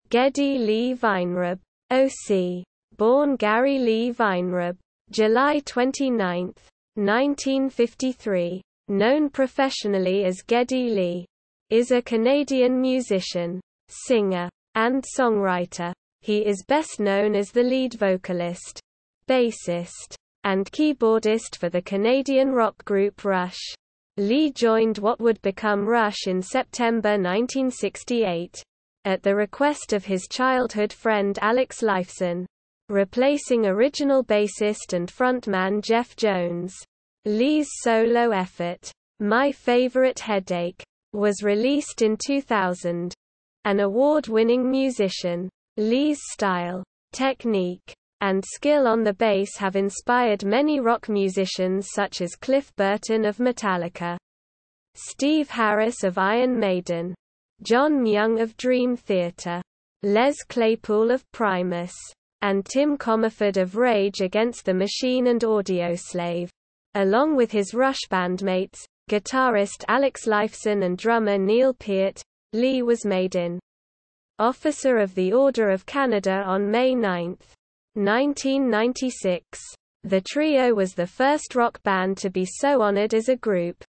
Geddy Lee Weinrib, O.C. Born Gary Lee Weinrib, July 29, 1953. Known professionally as Geddy Lee. Is a Canadian musician, singer, and songwriter. He is best known as the lead vocalist, bassist, and keyboardist for the Canadian rock group Rush. Lee joined what would become Rush in September 1968, at the request of his childhood friend Alex Lifeson, replacing original bassist and frontman Jeff Jones. Lee's solo effort, My Favorite Headache, was released in 2000. An award-winning musician, Lee's style, technique, and skill on the bass have inspired many rock musicians such as Cliff Burton of Metallica, Steve Harris of Iron Maiden, John Myung of Dream Theater, Les Claypool of Primus, and Tim Commerford of Rage Against the Machine and Audioslave. Along with his Rush bandmates, guitarist Alex Lifeson and drummer Neil Peart, Lee was made an Officer of the Order of Canada on May 9, 1996. The trio was the first rock band to be so honored as a group.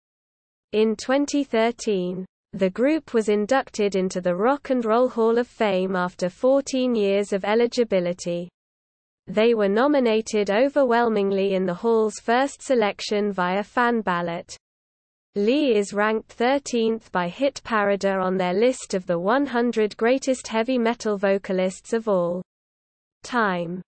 In 2013, the group was inducted into the Rock and Roll Hall of Fame after 14 years of eligibility. They were nominated overwhelmingly in the Hall's first selection via fan ballot. Lee is ranked 13th by Hit Parada on their list of the 100 greatest heavy metal vocalists of all time.